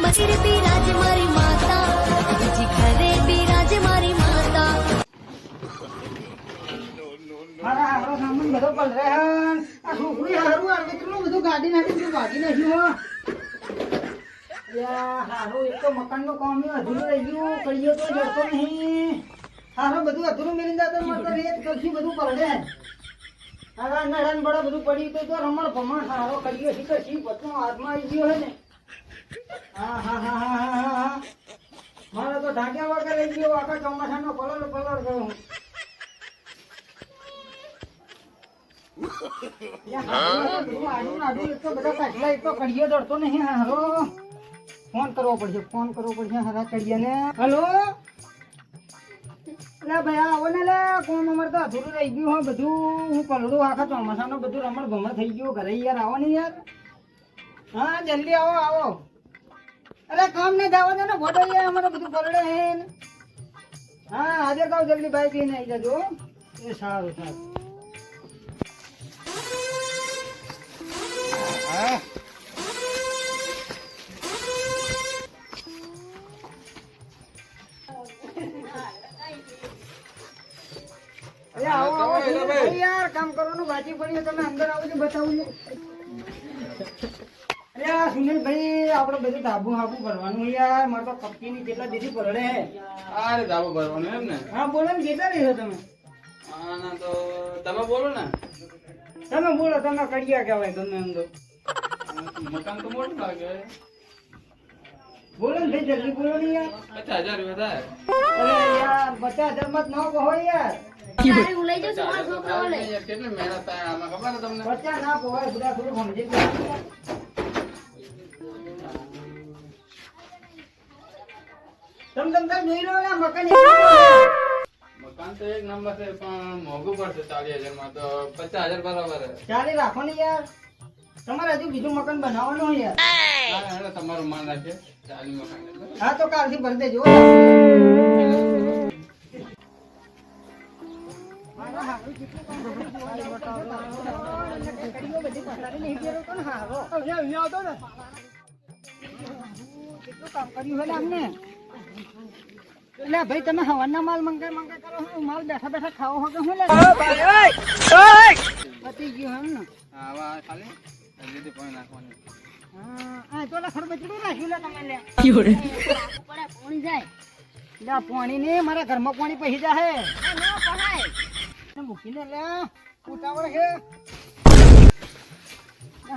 મંદિર બિરાજ મારી માતા, બીજી ઘરે બિરાજ મારી માતા. મારા હારો સામાન બધો પલરે હે. આ છોકરી હારું આ કેટલું બધું ગાડી નાખી તું ભાગી નાખ્યું હો. યા હારો એક તો મકાનનું કામ અધૂરું રહી ગયું, કડીઓ તો જડતો નહીં. હારો બધું અધૂરું મેલી જાતો મત રેત કરશી બધું પલરે. હારા નડન બડા બધું પડ્યું તો રમણ ભમણ હારો કડીઓ શી કરશી બધું હાથમાં આવી ગયો હે ને. હા હા હા હા હા હા મારો તો ઢાંક્યા વગર રહી ગયો આખા ચોમાસાનો પલર પલર ગયો. ફોન કરવો પડશે હારા કડિયાને. હલો લે ભાઈ આવો ને લે કોમ અમારે તો અધૂરું રહી ગયું હોય બધું. હું પલડું આખા ચોમાસાનું બધું રમણ ભમણ થઈ ગયું ઘરે યાર. આવો ને યાર. હા જલ્દી આવો આવો. અરે કામ ને જવા દે ને ભોટો યાર અમારે બધું પલડે હે. હા આજે કહું જલ્દી બાઈક લઈને આવી જજો. એ સારું સારું. હા યાર કામ કરવાનું બાકી પડ્યું. તમે અંદર આવો છો બતાવું છું. અરે સુનિલભાઈ આપડે બધું ધાબુ હાબુ ભરવાનું યાર. મારે તો કપચીની કેટલા દીધી પડે. અરે ધાબુ ભરવાનું એમ ને? હા બોલો ને કેટલા રહેશો તમે? ના તો તમે બોલો ને. તમે બોલો તમે કડિયા કહેવાય ગમે એમ તો. મકાન તો મોટું લાગે. બોલો ને ભાઈ જલ્દી બોલો ને યાર. 50,000 રૂપિયા થાય. અરે યાર 50,000 માં ન હોય યાર. તારે હું લઈ જાઉં છું મારા છોકરાઓને. યાર કેટલી મહેનત થાય આમાં ખબર છે તમને? 50 ના હોય બધા થોડું સમજી ગયો. તમે જોઈ લો ને મકાન મકાન તો એક નંબર છે પણ મોંઘું પડશે 40,000 માં તો 50,000 બરાબર છે. ચાલી રાખો ને યાર. તમારે હજુ બીજું મકાન બનાવવાનું હોય યાર. હા એટલે તમારું માન રાખીએ 40 મકાન એટલે. હા તો કાલથી ભરી દેજો. ભાઈ તમે હવાના માલ મંગાઈ કરો છો. માલ બેઠા બેઠા ખાવો હો કે શું લે પતી ગયું એમ ને. હા આવા ખાલી જલ્દી પાણી નાખવાનું. હા તો ખર બચડું રાખ્યું લે તમે લે. પડે પાણી જાય. લે પાણી ને મારા ઘરમાં પાણી પહી જાય. ના પહાય. મૂકીને લે ઉતાવળ છે.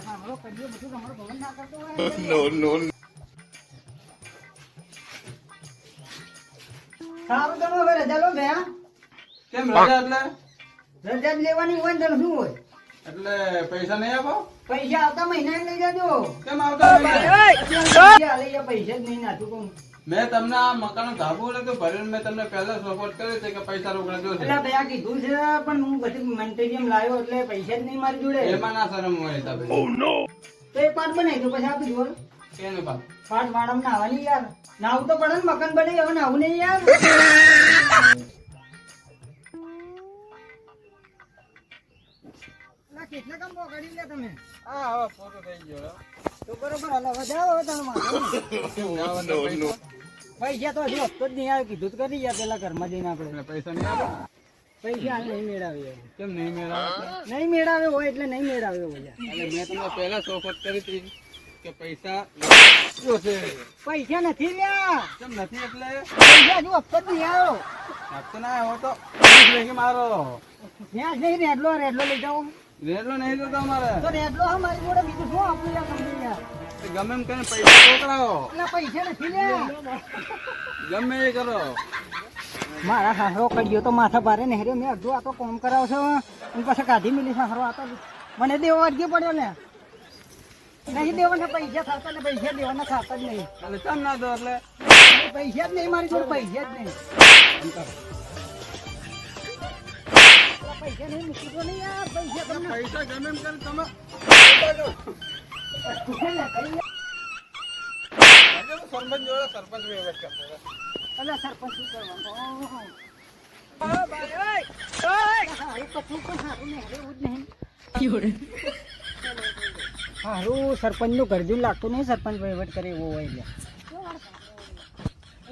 હારો કરીએ બધું તમારો ભવન ના કરતો હોય. સારું તમે હવે રજા લો બે. કેમ રજા એટલે? રજા જ લેવાની હોય ને તો શું હોય? એટલે પૈસા નહીં આપો? પૈસા આવતા મહિના લઈ જાજો. કેમ આવતા મહિને? પૈસા જ નહીં નાખું કહું. મેં તમને આ મકાનનું ધાબુ નતું ભર્યું. મેં તમને પહેલા સપોર્ટ કર્યો છે કે પૈસા રોકડા જોશે. એટલે ભાઈ આ કીધું છે પણ હું બધી મટીરિયલ લાવ્યો એટલે પૈસા જ નહીં મારી જોડે. એમાં ના શરમ હોય હિસાબે. તો એક પાઠ બનાવી દો પછી આપી દો. કેનું બાપ? પાઠ વાળામાં નાવાની યાર. નાવું તો પડે ને મકાન બને હવે નાવું નહીં યાર. કેટલા કામ પકડી લે તમે? હા હવે પૂરું થઈ ગયો. તો બરોબર હાલો હવે જાઓ હવે તમે પૈસા તો હજુ હપ્તો જ નહીં આવે. કીધું તો કરી યાર પેલા ઘરમાં જઈને આપણે. પૈસા નહીં આપો? પૈસા હાલ નહીં મેળાવે. કેમ નહીં મેળવે? નહીં મેળાવે હોય એટલે નહીં મેળાવે હોય. એટલે મેં તમને પહેલા સપોર્ટ કરી હતી કે પૈસા જોશે. પૈસા નથી લ્યા. કેમ નથી એટલે? પૈસા હજુ હપ્તો જ નહીં આવ્યો. આપતો ના આવ્યો તો મારો ત્યાં જઈ રેડલો લઈ જાઓ. રેલો નહીં જોતો અમારે. તો રેડલો હા મારી જોડે બીજું શું આપું યાર તમને યાર. ગમે એમ કરીને પૈસા પકડાવો. એટલે પૈસા નથી લ્યા. ગમે એ કરો. મારા હારો કડિયો તો માથા ભારે ને હેર્યો. મેં અડધું આ તો કોમ કરાવશો અને પછી કાઢી મિલી હારો આ તો મને દેવો અડધી પડ્યો ને. નહીં દેવાના પૈસા થતા ને પૈસા દેવાના થતા જ નહીં. એટલે કેમ ના દો એટલે? પૈસા જ નહીં મારી જોડે. પૈસા જ નહીં. પૈસા નહીં મૂકી દો ને યાર. પૈસા તમને પૈસા ગમે એમ કરીને તમે સરપંચ જોડે સરપંચ વ્યવહાર કરતો. અલા સરપંચ શું કરવાનું? સારું સરપંચ નું ગરજુ લાગતું નહીં. સરપંચ વહીવટ કરે એવો હોય.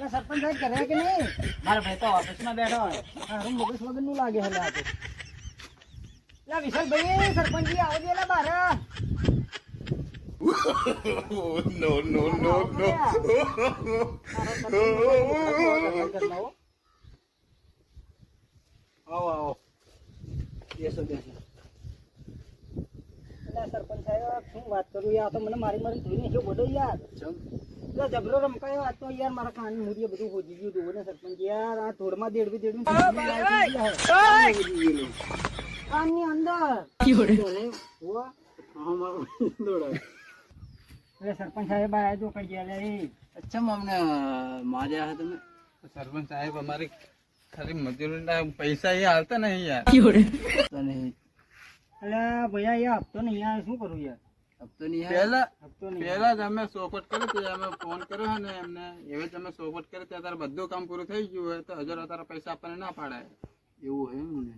એટલે સરપંચ સાહેબ કરે કે નહીં? મારા ભાઈ તો ઓફિસમાં બેઠો હોય. હારું મગજ વગરનું લાગે હલે આ તો. લા વિશાલભાઈ, સરપંચજી આવો દે લા બહાર. No, no, no, no. આવો આવો બેસો બેસો. એટલે સરપંચ સાહેબ શું વાત કરું યાર, આ તો મને મારી ધોઈ નાખ્યો બધો યાર. એટલે જબરો રમકાયો આ તો યાર, મારા કાન મૂરીએ બધું હોજી ગયું હતું ને સરપંચ યાર. આ ધોળમાં દેડવી કાનની અંદર હોવા. એટલે સરપંચ સાહેબ આયા જો કઈ ગયા લે. અચ્છા અમને માર્યા હે તમે? સરપંચ સાહેબ અમારી ખાલી મજૂરીના પૈસા એ હાલતા નહીં યાર. તો નહીં એટલે ભૈયા યાર હપ્તો નહીં યાર, શું કરું યાર? હપ્તો નહીં હે? હપ્તો નહીં. પેલા જ અમે સોપટ કર્યો તો અમે ફોન કર્યો હે ને એમને, એવે જ અમે સોપટ કર્યો ત્યાં તારે બધું કામ પૂરું થઈ ગયું હોય તો 1000 તારા પૈસા આપણને ના પાડાય. એવું હે એમ ને?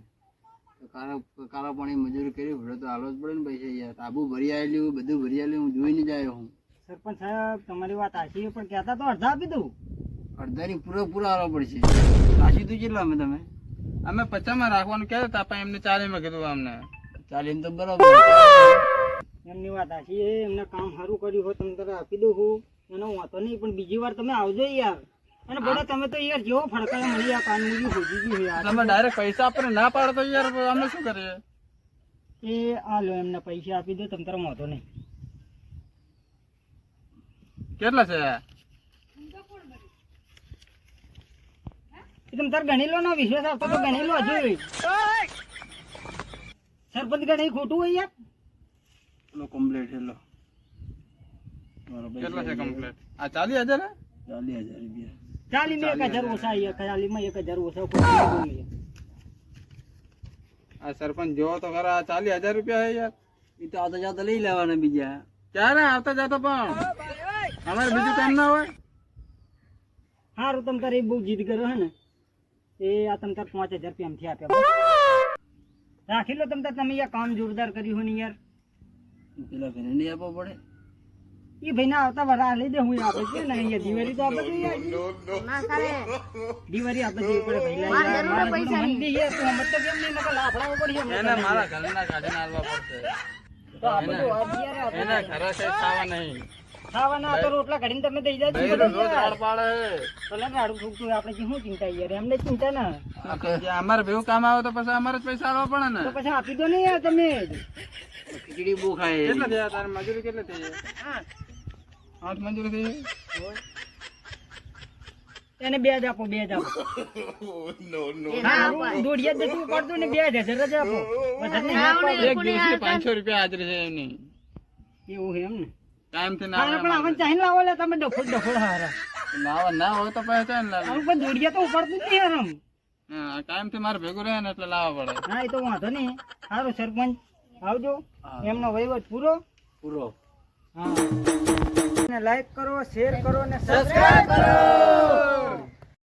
તો કારા પાણી મજૂરી કરી ભરે તો હાલવો જ પડે ને પૈસા યાર. તાબુ ભરી આવેલું, બધું ભરી આવેલું, હું જોઈને જ આવ્યો હું. સરપંચ સાહેબ તમારી વાત સાચી, પણ કહેતા તો અડધા આપી દઉં. અડધાની પૂરેપૂરા આવવા પડશે. રાશી તું કેટલા અમે તમે? અમે 50 માં રાખવાનું કહેતા હતા પણ એમને 40 માં કીધું અમને. ચાલીને તો બરાબર. એમની વાત સાચી છે, એમને કામ સારું કર્યું હોય તમે તરફ આપી દઉં હું, એનો વાંધો નહીં. પણ બીજી વાર તમે આવજો યાર. અને બધા તમે તો યાર જેવો ફડકાયા મળી આ કાન મૂકી હોજી ગયું યાર. તમે ડાયરેક્ટ પૈસા આપણને ના પાડો તો યાર અમે શું કરીએ? એ આ લો એમને પૈસા આપી દો, તમે તરફ વાંધો નહીં. કેટલા છે? એ તમે તાર ગણી લો ને, વિશ્વાસ આપતો તો ગણી લો હજુ. સરપંચ ગણી ખોટું હોય યાર. લો કમ્પ્લીટ હેલો. કેટલા છે કમ્પ્લીટ? આ 40,000 હે? 40,000 રૂપિયા. 40 માં 1000 ઓછા યાર, 40 માં 1000 ઓછા ખોટું. આ સરપંચ જોવો તો ખરા, 40,000 રૂપિયા હે યાર. એ તો આવતા જતા લઈ લેવાના બીજા. ક્યારે આવતા જતા પણ અમારે બીજું કામ ના હોય. સારું તમે તારે બહુ જીદ કર્યો હે ને, એ આ તમે તાર 5000 રૂપિયા એમથી આપ્યા. રાખી લો તમે તાર, તમે યાર કામ જોરદાર કર્યું હોય ને યાર. પેલા ભાઈને નહીં આપવા પડે? એ ભાઈ ના આવતા વરા લઈ દે, હું આપે છે ને યાર. દિવાળી તો આપે છે યાર, દિવાળી આપે છે પડે ભાઈ. મંદી યાર તો મત તો કેમ નહીં નકર લાફડાવો પડશે. એને મારા ઘરના કાઢીને આવવા પડશે. તો આપણે તો આજ યાર આપે એના ઘરે કઈ ખાવા નહીં. ખાવાના આ તો રોટલા કાઢીને તમે દઈ જાજો ભાઈ બધા રોજ યાર. રાડ પાડે. ભલે રાડું ફૂકતું આપણે જે શું ચિંતા યાર, એમને ચિંતા ના. જે અમારે બેવું કામ આવે તો પછી અમારે જ પૈસા આવવા પડે ને. તો પછી આપી દો ને યાર તમે. ખીચડી બહુ ખાય. કેટલા થયા તારે મજૂરી કેટલી થઈ? 8 મજૂરી થઈ. એને 2 જ આપો, 2 જ આપો. No, no. હા, દોઢિયા જ જતું પડતું ને 2000 જ આપો. વધારે નહીં આપો. એક દિવસની 500 રૂપિયા હાજરી છે એમની. એવું છે એમ ને? ટાઈમથી ના હા, પણ આવે. આપણને ચાહીને લાવો લે તમે, ડફો હારા. ના હોય તો પહેચાન લાવે. આવું પણ દોઢિયા તો ઉપાડતું જ નહીં યાર આમ. હા, કાયમથી મારે ભેગું રહે ને એટલે લાવવા પડે. હા, એ તો વાંધો નહીં. સારું સરપંચ આવજો. એમનો વહીવટ પૂરો. પૂરો. હા, લાઈક કરો, શેર કરો ને સબસ્ક્રાઇબ કરો.